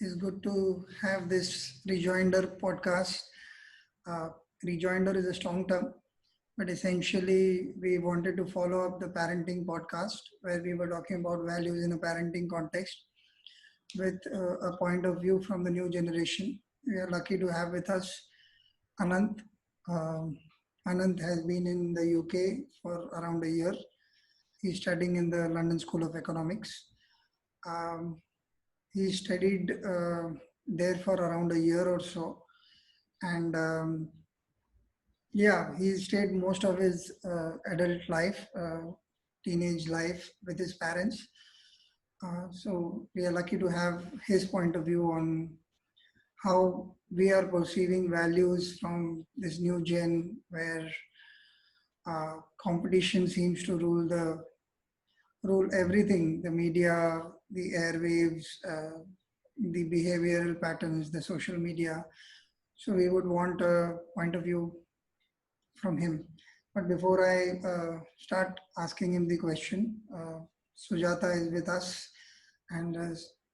It's good to have this Rejoinder podcast. Uh, Rejoinder is a strong term, but essentially, we wanted to follow up the parenting podcast where we were talking about values in a parenting context with a point of view from the new generation. We are lucky to have with us Anant. Um, Anant has been in the UK for around a year. He's studying in the London School of Economics. Um, he studied there for around a year or so, and yeah, he stayed most of his adult life, teenage life with his parents. So we are lucky to have his point of view on how we are perceiving values from this new gen, where competition seems to rule everything: the media, the airwaves, the behavioral patterns, the social media. So we would want a point of view from him. But before I start asking him the question, Sujata is with us, and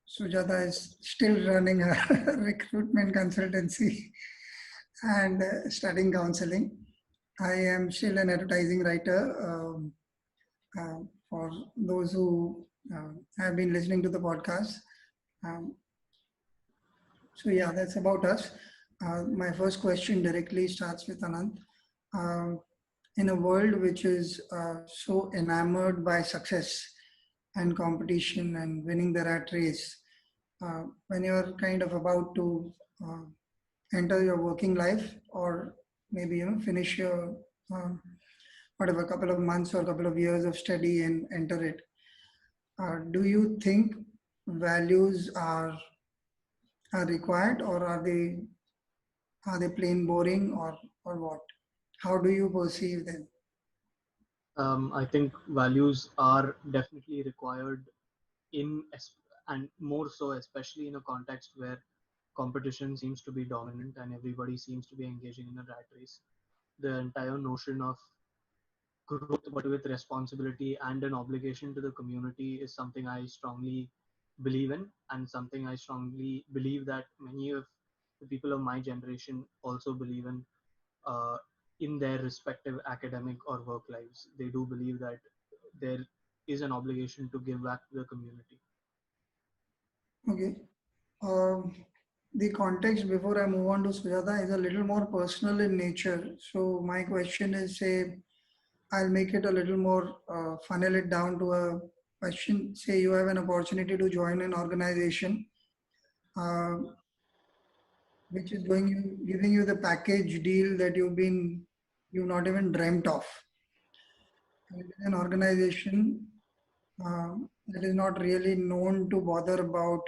Sujata is still running a recruitment consultancy and studying counseling. I am still an advertising writer. For those who have been listening to the podcast. Um, so yeah, that's about us. My first question directly starts with Anant. Uh, in a world which is so enamored by success and competition and winning the rat race, when you're kind of about to uh, enter your working life, or maybe finish your whatever couple of months or couple of years of study and enter it, do you think values are required, or are they plain boring, or what? How do you perceive them? I think values are definitely required and more so, especially in a context where competition seems to be dominant and everybody seems to be engaging in a rat race. The entire notion of growth, but with responsibility and an obligation to the community, is something I strongly believe in, and something I strongly believe that many of the people of my generation also believe uh, in their respective academic or work lives. They do believe that there is an obligation to give back to the community. Okay. Um, the context before I move on to Sujata is a little more personal in nature. So my question is, say, I'll make it a little more, funnel it down to a question. Say you have an opportunity to join an organization, uh, which is giving you the package deal that you've not even dreamt of. And it is an organization that is not really known to bother about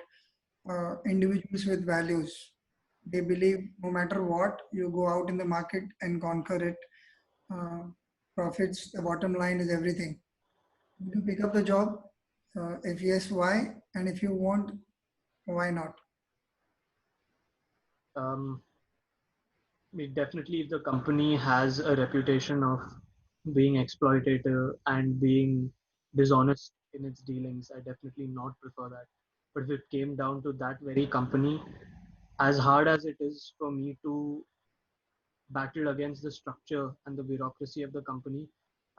individuals with values. They believe no matter what, you go out in the market and conquer it. Uh, Profits, the bottom line is everything. Will you pick up the job? If yes, why? And if you won't, why not? Um, Definitely, if the company has a reputation of being exploitative and being dishonest in its dealings, I definitely not prefer that. But if it came down to that very company, as hard as it is for me to battle against the structure and the bureaucracy of the company,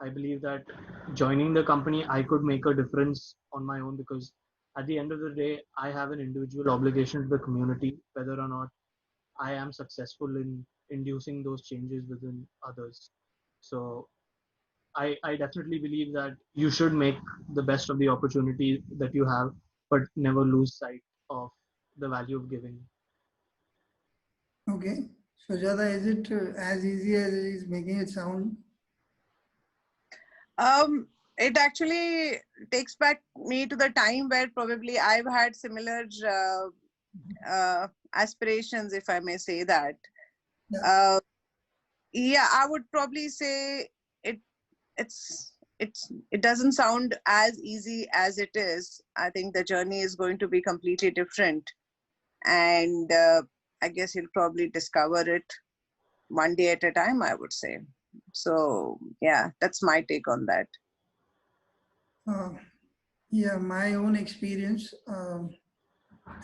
I believe that joining the company, I could make a difference on my own, because at the end of the day, I have an individual obligation to the community, whether or not I am successful in inducing those changes within others. So I definitely believe that you should make the best of the opportunity that you have, but never lose sight of the value of giving. Okay. Sujata, is it as easy as it is making it sound? Um, it actually takes back me to the time where probably I've had similar aspirations, if I may say that. Yeah. Uh, yeah, I would probably say it. It doesn't sound as easy as it is. I think the journey is going to be completely different, and I guess you'll probably discover it one day at a time, I would say. So yeah, that's my take on that. Uh, yeah, my own experience.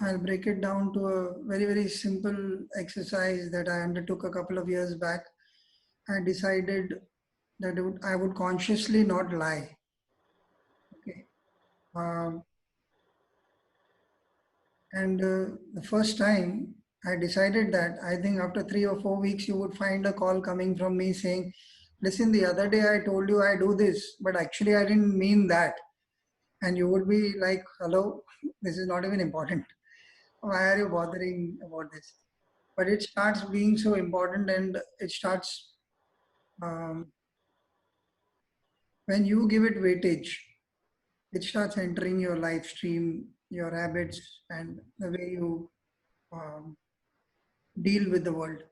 I'll break it down to a very, very simple exercise that I undertook a couple of years back. I decided that I would consciously not lie. Okay. Um, and the first time I decided that, I think after 3 or 4 weeks, you would find a call coming from me saying, listen, the other day I told you I do this, but actually I didn't mean that. And you would be like, hello, this is not even important. Why are you bothering about this? But it starts being so important, and it starts um, when you give it weightage, it starts entering your life stream, your habits, and the way you um, deal with the world.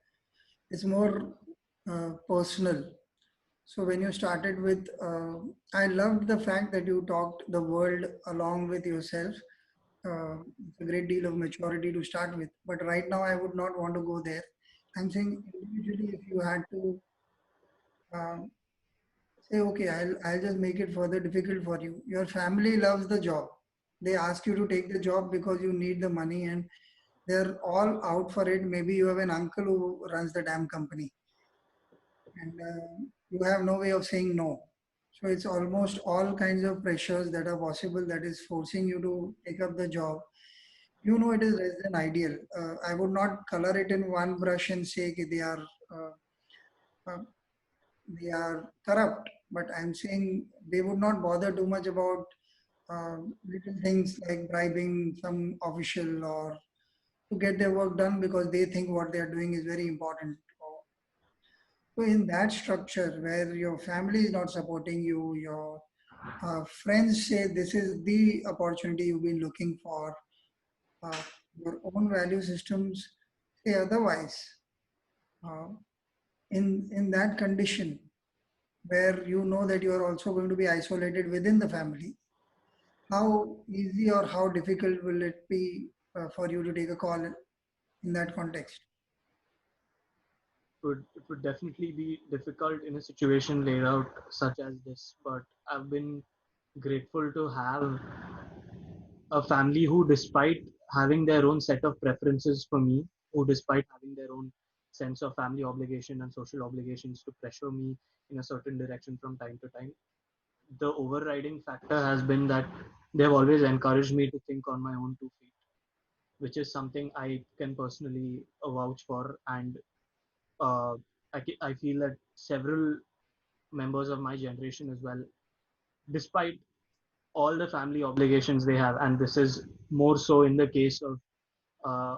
It's more personal. So when you started with, I loved the fact that you talked the world along with yourself. It's a great deal of maturity to start with. But right now, I would not want to go there. I'm saying individually, if you had to um, say, okay, I'll just make it further difficult for you. Your family loves the job. They ask you to take the job because you need the money, and they're all out for it. Maybe you have an uncle who runs the damn company, and you have no way of saying no. So it's almost all kinds of pressures that are possible that is forcing you to take up the job. You know, it is less than ideal. I would not color it in one brush and say कि uh, uh, they are corrupt, but I'm saying they would not bother too much about little things like bribing some official or to get their work done because they think what they are doing is very important. So in that structure where your family is not supporting you, your friends say this is the opportunity you've been looking for, uh, your own value systems say otherwise. Uh, in that condition where you know that you are also going to be isolated within the family, how easy or how difficult will it be for you to take a call in that context? It would definitely be difficult in a situation laid out such as this, but I've been grateful to have a family who, despite having their own set of preferences for me, who, despite having their own sense of family obligation and social obligations to pressure me in a certain direction from time to time, the overriding factor has been that they've always encouraged me to think on my own 2 feet, which is something I can personally vouch for. And uh, I feel that several members of my generation as well, despite all the family obligations they have, and this is more so in the case of uh,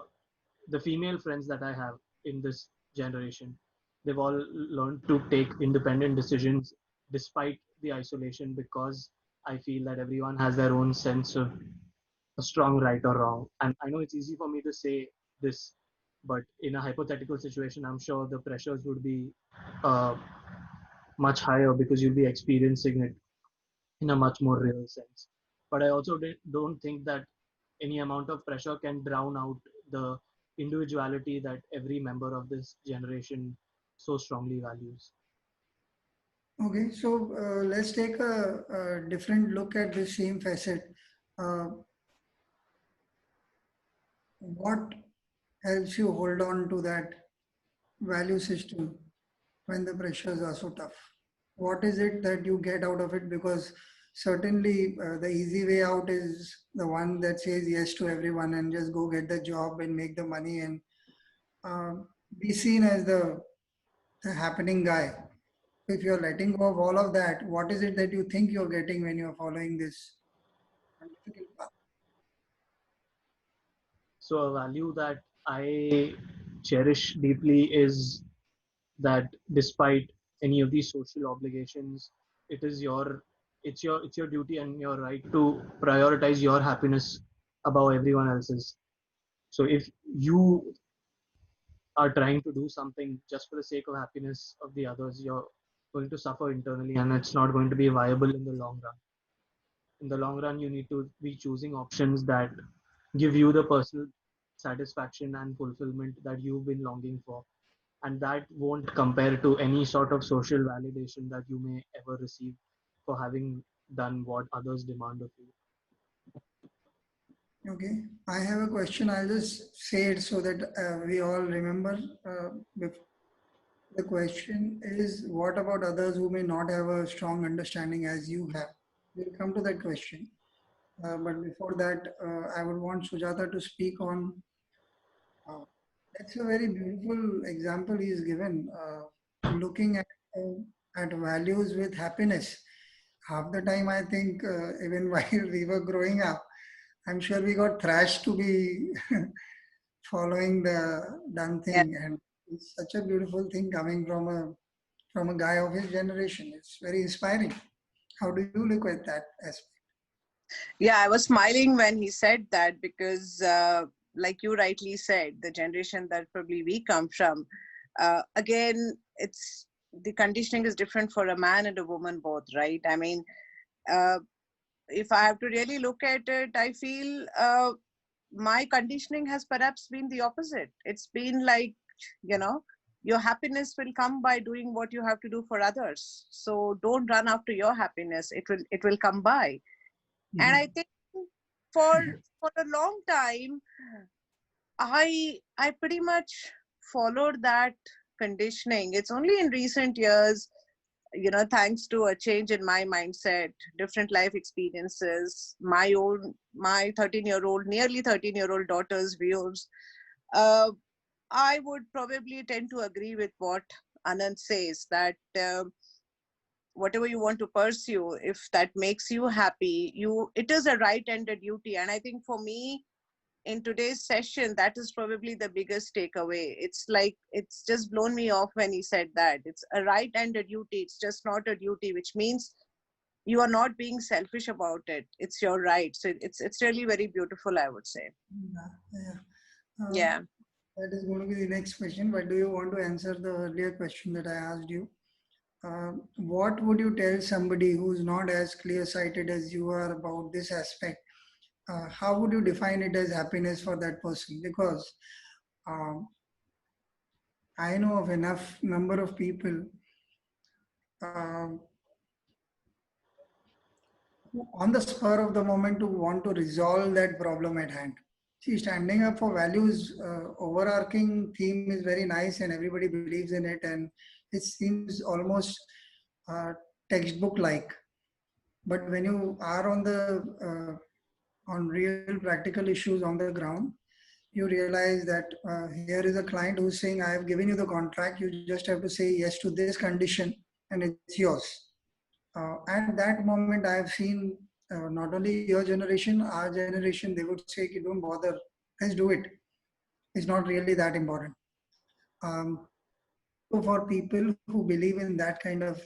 the female friends that I have in this generation, they've all learned to take independent decisions despite the isolation, because I feel that everyone has their own sense of a strong right or wrong. And I know it's easy for me to say this, but in a hypothetical situation, I'm sure the pressures would be uh, much higher because you'll be experiencing it in a much more real sense. But I also don't think that any amount of pressure can drown out the individuality that every member of this generation so strongly values. Okay, so let's take a different look at the same facet. Uh, what helps you hold on to that value system when the pressures are so tough? What is it that you get out of it? Because certainly the easy way out is the one that says yes to everyone and just go get the job and make the money and uh, be seen as the happening guy. If you're letting go of all of that, what is it that you think you're getting when you're following this difficult path? So, a value that I cherish deeply is that despite any of these social obligations, it is your duty and your right to prioritize your happiness above everyone else's. So if you are trying to do something just for the sake of happiness of the others, you're going to suffer internally, and it's not going to be viable in the long run. In the long run, you need to be choosing options that give you the personal satisfaction and fulfillment that you've been longing for, and that won't compare to any sort of social validation that you may ever receive for having done what others demand of you. Okay, I have a question. I'll just say it so that we all remember. The question is, what about others who may not have a strong understanding as you have? We'll come to that question. But before that, I would want Sujata to speak on. Uh, that's a very beautiful example he's given. Looking at values with happiness. Half the time, I think, even while we were growing up, I'm sure we got thrashed to be following the done Yeah. thing, and it's such a beautiful thing coming from a guy of his generation. It's very inspiring. How do you look at that aspect? Yeah, I was smiling when he said that because, like you rightly said, the generation that probably we come from, again, it's the conditioning is different for a man and a woman both, right? I mean, uh, if I have to really look at it, I feel my conditioning has perhaps been the opposite. It's been like, you know, your happiness will come by doing what you have to do for others. So don't run after your happiness. It will come by. And I Mhm. think for for a long time, I pretty much followed that conditioning. It's only in recent years, thanks to a change in my mindset, different life experiences, my 13-year-old, nearly 13-year-old daughter's views, uh, I would probably tend to agree with what Anand says, that whatever you want to pursue, if that makes you happy, it is a right and a duty. And I think for me, in today's session, that is probably the biggest takeaway. It's like, it's just blown me off when he said that it's a right and a duty. It's just not a duty, which means you are not being selfish about it. It's your right. So it's really very beautiful, I would say. Yeah, yeah. Yeah. That is going to be the next question. But do you want to answer the earlier question that I asked you? What would you tell somebody who's not as clear-sighted as you are about this aspect? How would you define it as happiness for that person? Because um, I know of enough number of people um, who on the spur of the moment to want to resolve that problem at hand. See, standing up for values, overarching theme is very nice and everybody believes in it, and it seems almost uh, textbook like. But when you are on real practical issues on the ground, you realize that here is a client who's saying, I have given you the contract, you just have to say yes to this condition and it's yours. At that moment, I have seen not only your generation, our generation, they would say, don't bother, let's do it. It's not really that important. Um, so for people who believe in that kind of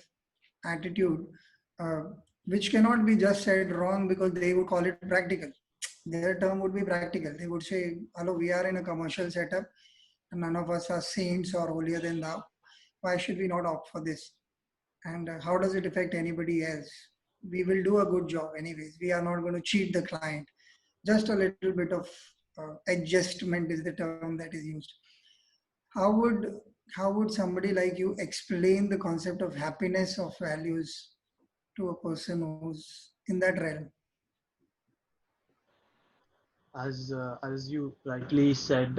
attitude, uh, which cannot be just said wrong because they would call it practical. Their term would be practical. They would say, hello, we are in a commercial setup and none of us are saints or holier than thou. Why should we not opt for this? And how does it affect anybody else? We will do a good job anyways. We are not going to cheat the client. Just a little bit of adjustment is the term that is used. How would somebody like you explain the concept of happiness of values to a person who's in that realm? As you rightly said,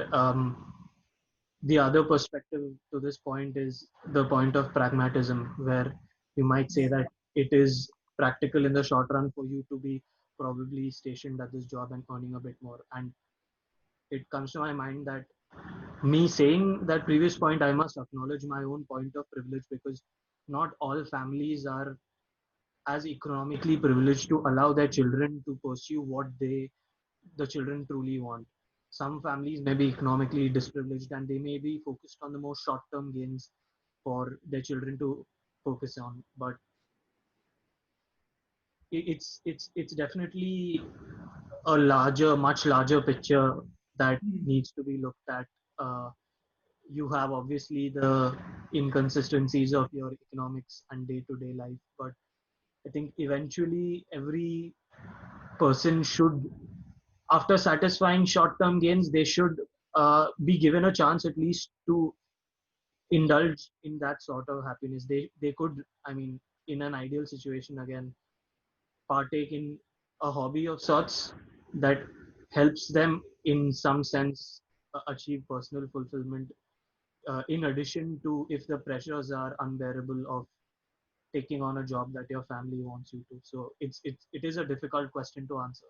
the other perspective to this point is the point of pragmatism, where you might say Yeah. that it is practical in the short run for you to be probably stationed at this job and earning a bit more. And it comes to my mind that me saying that previous point, I must acknowledge my own point of privilege, because not all families are as economically privileged to allow their children to pursue what the children truly want. Some families may be economically disprivileged and they may be focused on the more short-term gains for their children to focus on. But it's definitely a much larger picture that Mm. needs to be looked at. You have obviously the inconsistencies of your economics and day-to-day life, but I think eventually every person should, after satisfying short-term gains, they should be given a chance at least to indulge in that sort of happiness. They could, I mean, in an ideal situation again, partake in a hobby of sorts that helps them in some sense achieve personal fulfillment, in addition to if the pressures are unbearable of taking on a job that your family wants you to. So it is a difficult question to answer.